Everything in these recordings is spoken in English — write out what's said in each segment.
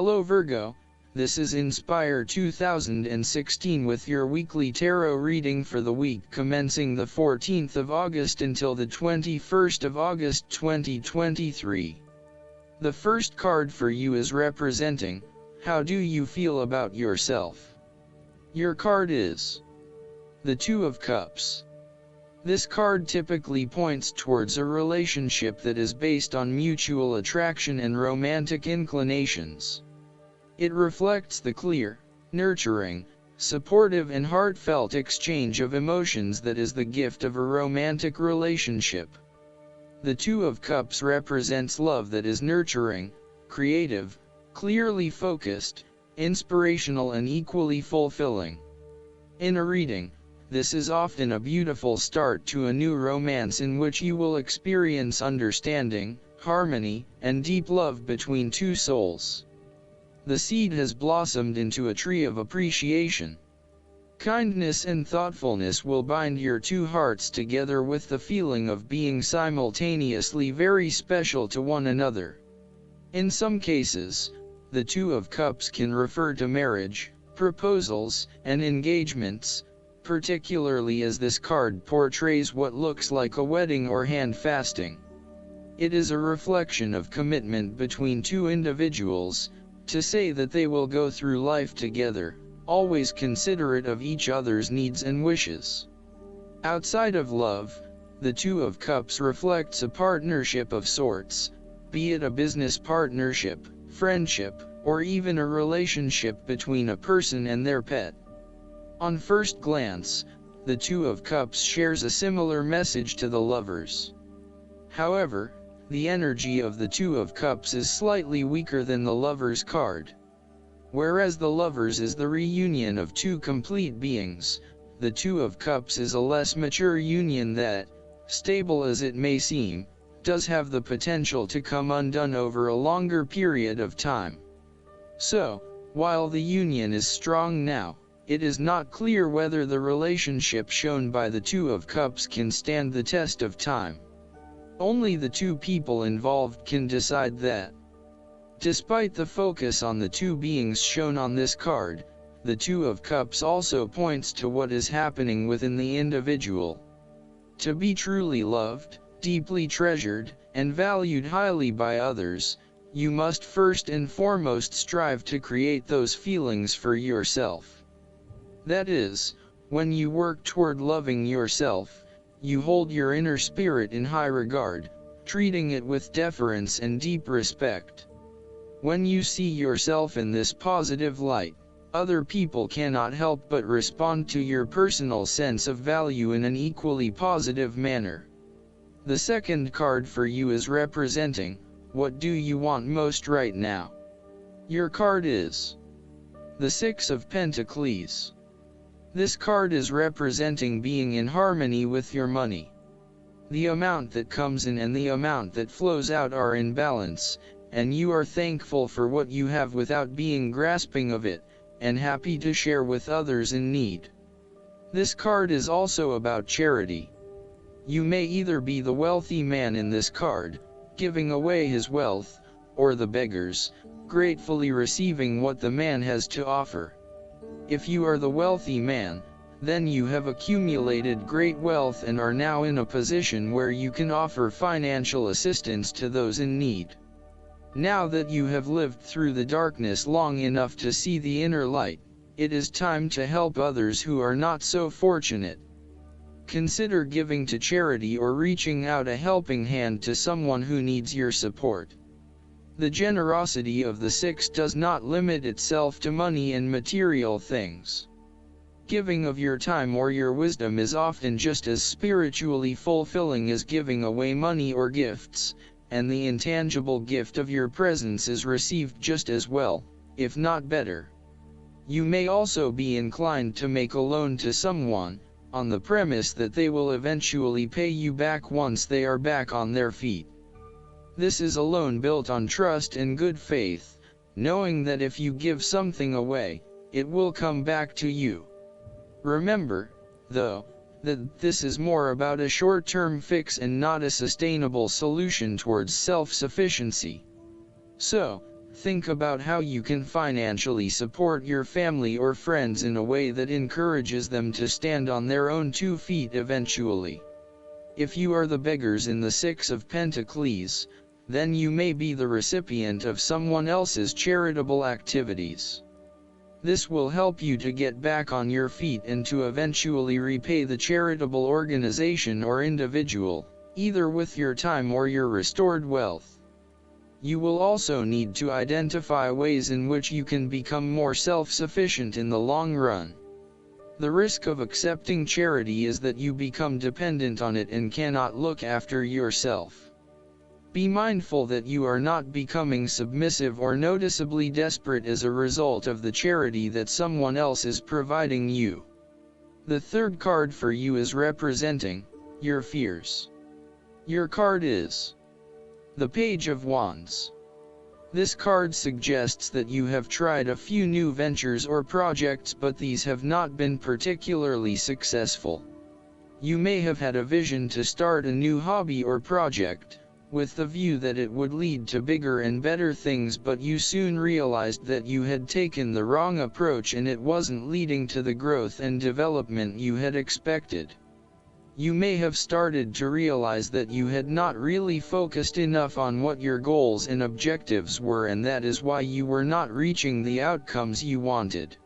Hello Virgo, this is Inspire 2016 with your weekly tarot reading for the week commencing the 14th of August until the 21st of August 2023. The first card for you is representing, how do you feel about yourself? Your card is the Two of Cups. This card typically points towards a relationship that is based on mutual attraction and romantic inclinations. It reflects the clear, nurturing, supportive and heartfelt exchange of emotions that is the gift of a romantic relationship. The Two of Cups represents love that is nurturing, creative, clearly focused, inspirational and equally fulfilling. In a reading, this is often a beautiful start to a new romance in which you will experience understanding, harmony, and deep love between two souls. The seed has blossomed into a tree of appreciation. Kindness and thoughtfulness will bind your two hearts together with the feeling of being simultaneously very special to one another. In some cases, the Two of Cups can refer to marriage, proposals, and engagements, particularly as this card portrays what looks like a wedding or hand-fasting. It is a reflection of commitment between two individuals, to say that they will go through life together, always considerate of each other's needs and wishes. Outside of love, the Two of Cups reflects a partnership of sorts, be it a business partnership, friendship, or even a relationship between a person and their pet. On first glance, the Two of Cups shares a similar message to the Lovers. However, the energy of the Two of Cups is slightly weaker than the Lovers card. Whereas the Lovers is the reunion of two complete beings, the Two of Cups is a less mature union that, stable as it may seem, does have the potential to come undone over a longer period of time. So, while the union is strong now, it is not clear whether the relationship shown by the Two of Cups can stand the test of time. Only the two people involved can decide that. Despite the focus on the two beings shown on this card, the Two of Cups also points to what is happening within the individual. To be truly loved, deeply treasured, and valued highly by others, you must first and foremost strive to create those feelings for yourself. That is, when you work toward loving yourself, you hold your inner spirit in high regard, treating it with deference and deep respect. When you see yourself in this positive light, other people cannot help but respond to your personal sense of value in an equally positive manner. The second card for you is representing, what do you want most right now? Your card is the Six of Pentacles. This card is representing being in harmony with your money. The amount that comes in and the amount that flows out are in balance, and you are thankful for what you have without being grasping of it, and happy to share with others in need. This card is also about charity. You may either be the wealthy man in this card, giving away his wealth, or the beggars, gratefully receiving what the man has to offer. If you are the wealthy man, then you have accumulated great wealth and are now in a position where you can offer financial assistance to those in need. Now that you have lived through the darkness long enough to see the inner light, it is time to help others who are not so fortunate. Consider giving to charity or reaching out a helping hand to someone who needs your support. The generosity of the Six does not limit itself to money and material things. Giving of your time or your wisdom is often just as spiritually fulfilling as giving away money or gifts, and the intangible gift of your presence is received just as well, if not better. You may also be inclined to make a loan to someone, on the premise that they will eventually pay you back once they are back on their feet. This is a loan built on trust and good faith, knowing that if you give something away, it will come back to you. Remember, though, that this is more about a short-term fix and not a sustainable solution towards self-sufficiency. So, Think about how you can financially support your family or friends in a way that encourages them to stand on their own 2 feet eventually. If you are the beggars in the Six of Pentacles, then you may be the recipient of someone else's charitable activities. This will help you to get back on your feet and to eventually repay the charitable organization or individual, either with your time or your restored wealth. You will also need to identify ways in which you can become more self-sufficient in the long run. The risk of accepting charity is that you become dependent on it and cannot look after yourself. Be mindful that you are not becoming submissive or noticeably desperate as a result of the charity that someone else is providing you. The third card for you is representing your fears. Your card is the Page of Wands. This card suggests that you have tried a few new ventures or projects, but these have not been particularly successful. You may have had a vision to start a new hobby or project, with the view that it would lead to bigger and better things, but you soon realized that you had taken the wrong approach and it wasn't leading to the growth and development you had expected. You may have started to realize that you had not really focused enough on what your goals and objectives were, and that is why you were not reaching the outcomes you wanted.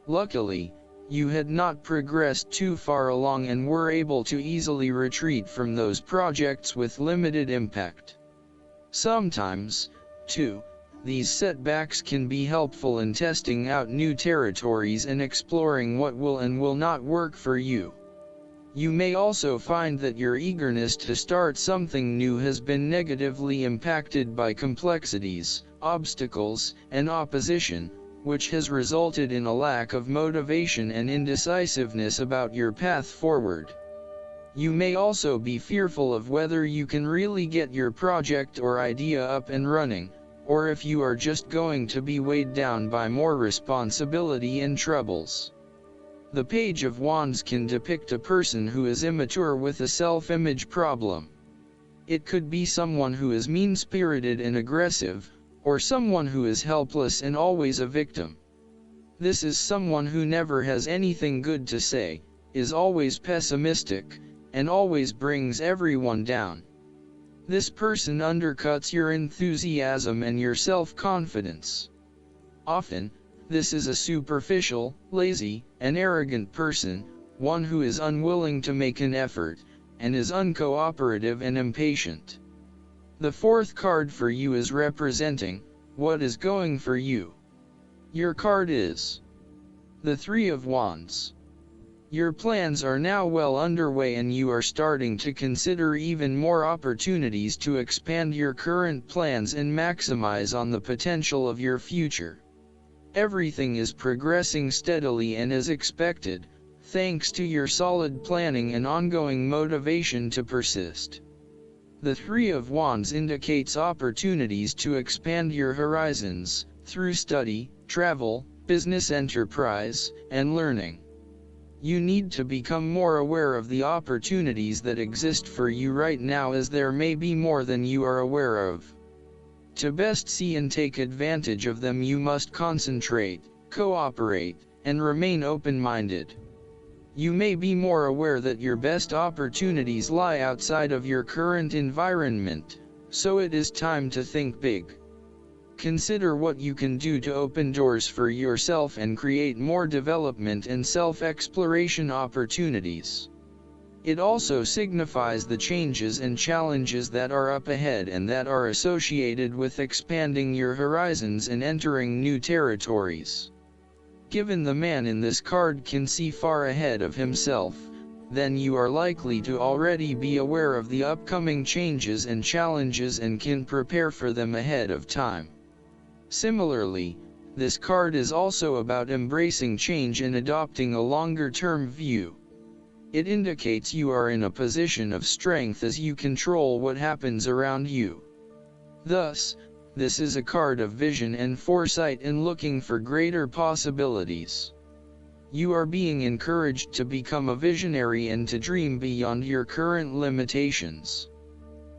Luckily, you had not progressed too far along and were able to easily retreat from those projects with limited impact. Sometimes, too, these setbacks can be helpful in testing out new territories and exploring what will and will not work for you. You may also find that your eagerness to start something new has been negatively impacted by complexities, obstacles, and opposition, which has resulted in a lack of motivation and indecisiveness about your path forward. You may also be fearful of whether you can really get your project or idea up and running, or if you are just going to be weighed down by more responsibility and troubles. The Page of Wands can depict a person who is immature with a self-image problem. It could be someone who is mean-spirited and aggressive, or someone who is helpless and always a victim. This is someone who never has anything good to say, is always pessimistic, and always brings everyone down. This person undercuts your enthusiasm and your self-confidence. Often, this is a superficial, lazy, and arrogant person, one who is unwilling to make an effort, and is uncooperative and impatient. The fourth card for you is representing what is going for you. Your card is the Three of Wands. Your plans are now well underway and you are starting to consider even more opportunities to expand your current plans and maximize on the potential of your future. Everything is progressing steadily and as expected, thanks to your solid planning and ongoing motivation to persist. The Three of Wands indicates opportunities to expand your horizons, through study, travel, business enterprise, and learning. You need to become more aware of the opportunities that exist for you right now, as there may be more than you are aware of. To best see and take advantage of them, you must concentrate, cooperate, and remain open-minded. You may be more aware that your best opportunities lie outside of your current environment, so it is time to think big. Consider what you can do to open doors for yourself and create more development and self-exploration opportunities. It also signifies the changes and challenges that are up ahead and that are associated with expanding your horizons and entering new territories. Given the man in this card can see far ahead of himself, then you are likely to already be aware of the upcoming changes and challenges and can prepare for them ahead of time. Similarly, this card is also about embracing change and adopting a longer-term view. It indicates you are in a position of strength as you control what happens around you. Thus, this is a card of vision and foresight and looking for greater possibilities. You are being encouraged to become a visionary and to dream beyond your current limitations.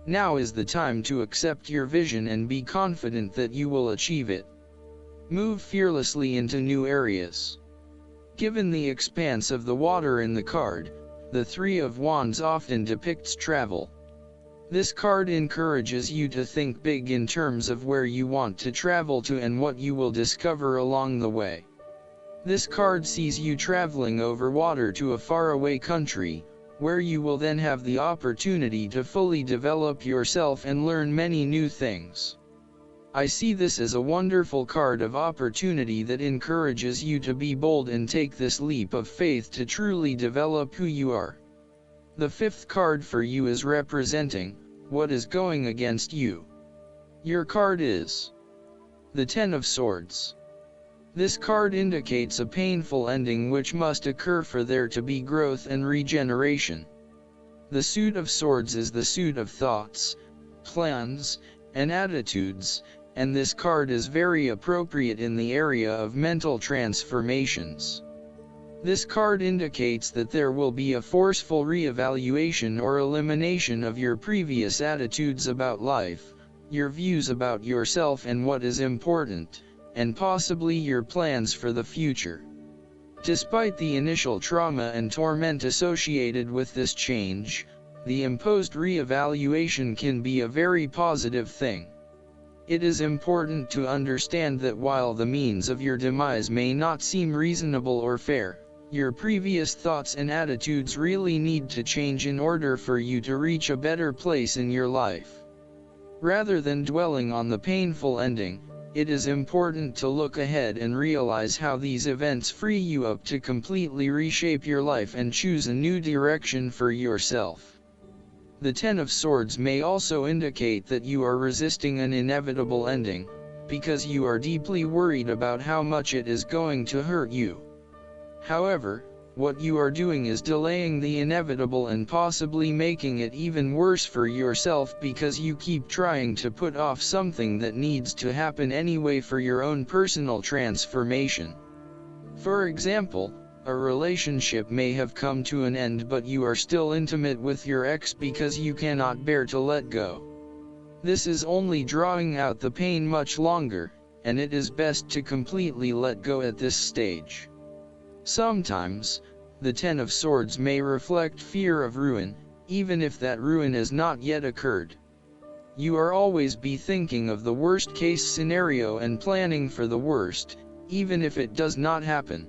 Now is the time to accept your vision and be confident that you will achieve it. Move fearlessly into new areas. Given the expanse of the water in the card, the Three of Wands often depicts travel. This card encourages you to think big in terms of where you want to travel to and what you will discover along the way. This card sees you traveling over water to a faraway country, where you will then have the opportunity to fully develop yourself and learn many new things. I see this as a wonderful card of opportunity that encourages you to be bold and take this leap of faith to truly develop who you are. The fifth card for you is representing what is going against you. Your card is the Ten of Swords. This card indicates a painful ending which must occur for there to be growth and regeneration. The Suit of Swords is the suit of thoughts, plans, and attitudes, and this card is very appropriate in the area of mental transformations. This card indicates that there will be a forceful re-evaluation or elimination of your previous attitudes about life, your views about yourself and what is important, and possibly your plans for the future. Despite the initial trauma and torment associated with this change, the imposed re-evaluation can be a very positive thing. It is important to understand that while the means of your demise may not seem reasonable or fair, your previous thoughts and attitudes really need to change in order for you to reach a better place in your life. Rather than dwelling on the painful ending, it is important to look ahead and realize how these events free you up to completely reshape your life and choose a new direction for yourself. The Ten of Swords may also indicate that you are resisting an inevitable ending, because you are deeply worried about how much it is going to hurt you. However, what you are doing is delaying the inevitable and possibly making it even worse for yourself because you keep trying to put off something that needs to happen anyway for your own personal transformation. For example, a relationship may have come to an end but you are still intimate with your ex because you cannot bear to let go. This is only drawing out the pain much longer, and it is best to completely let go at this stage. Sometimes, the Ten of Swords may reflect fear of ruin, even if that ruin has not yet occurred. You are always be thinking of the worst case scenario and planning for the worst, even if it does not happen.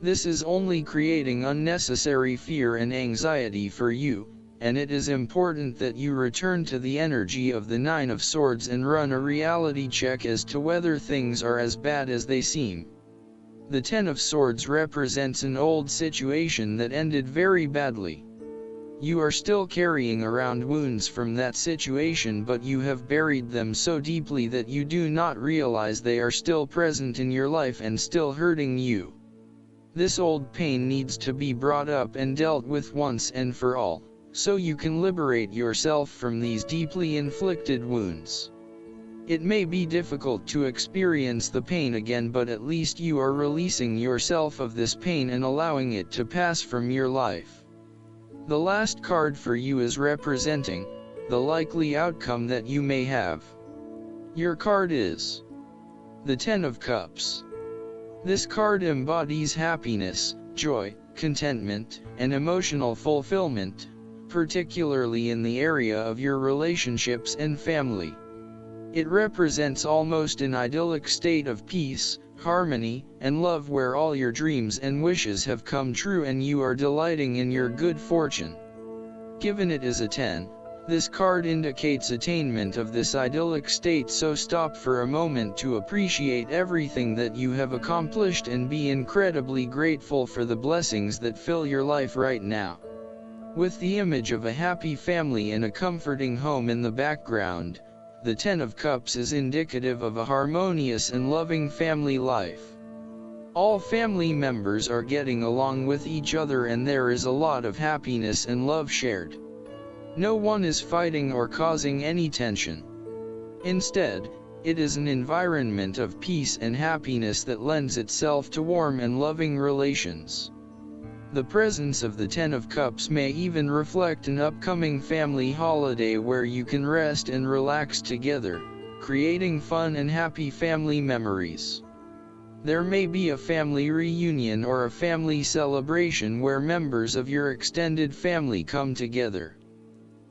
This is only creating unnecessary fear and anxiety for you, and it is important that you return to the energy of the Nine of Swords and run a reality check as to whether things are as bad as they seem. The Ten of Swords represents an old situation that ended very badly. You are still carrying around wounds from that situation, but you have buried them so deeply that you do not realize they are still present in your life and still hurting you. This old pain needs to be brought up and dealt with once and for all, so you can liberate yourself from these deeply inflicted wounds. It may be difficult to experience the pain again, but at least you are releasing yourself of this pain and allowing it to pass from your life. The last card for you is representing the likely outcome that you may have. Your card is the Ten of Cups. This card embodies happiness, joy, contentment, and emotional fulfillment, particularly in the area of your relationships and family. It represents almost an idyllic state of peace, harmony, and love where all your dreams and wishes have come true and you are delighting in your good fortune. Given it is a 10, this card indicates attainment of this idyllic state, so stop for a moment to appreciate everything that you have accomplished and be incredibly grateful for the blessings that fill your life right now. With the image of a happy family and a comforting home in the background, the Ten of Cups is indicative of a harmonious and loving family life. All family members are getting along with each other and there is a lot of happiness and love shared. No one is fighting or causing any tension. Instead, it is an environment of peace and happiness that lends itself to warm and loving relations. The presence of the Ten of Cups may even reflect an upcoming family holiday where you can rest and relax together, creating fun and happy family memories. There may be a family reunion or a family celebration where members of your extended family come together.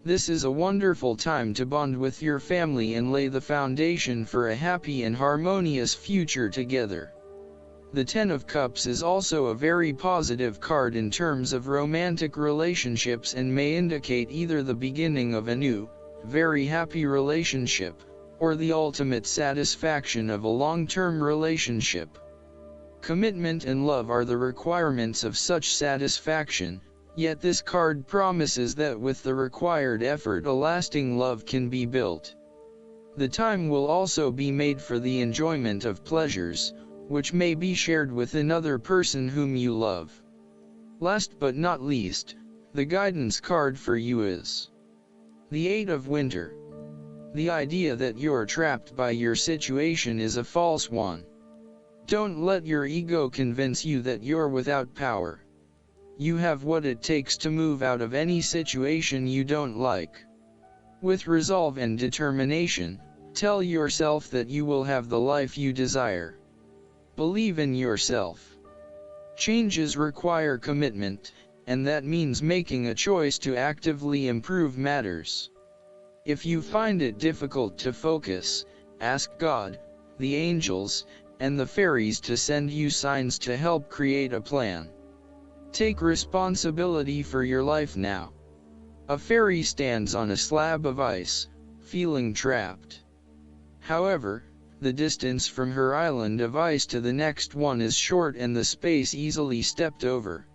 This is a wonderful time to bond with your family and lay the foundation for a happy and harmonious future together. The Ten of Cups is also a very positive card in terms of romantic relationships and may indicate either the beginning of a new, very happy relationship, or the ultimate satisfaction of a long-term relationship. Commitment and love are the requirements of such satisfaction, yet this card promises that with the required effort a lasting love can be built. The time will also be made for the enjoyment of pleasures, which may be shared with another person whom you love. Last but not least, the guidance card for you is the Eight of Winter. The idea that you're trapped by your situation is a false one. Don't let your ego convince you that you're without power. You have what it takes to move out of any situation you don't like. With resolve and determination, tell yourself that you will have the life you desire. Believe in yourself. Changes require commitment, and that means making a choice to actively improve matters. If you find it difficult to focus, ask God, the angels, and the fairies to send you signs to help create a plan. Take responsibility for your life now. A fairy stands on a slab of ice, feeling trapped. However, the distance from her island of ice to the next one is short and the space easily stepped over.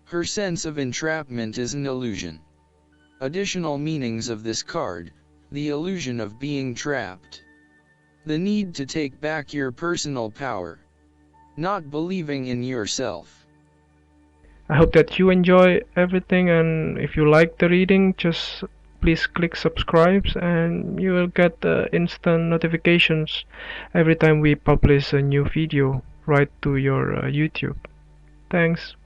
Her sense of entrapment is an illusion. Additional meanings of this card: the illusion of being trapped, the need to take back your personal power, not believing in yourself. I hope that you enjoy everything, and if you like the reading, just please click subscribe and you will get instant notifications every time we publish a new video right to your YouTube. Thanks.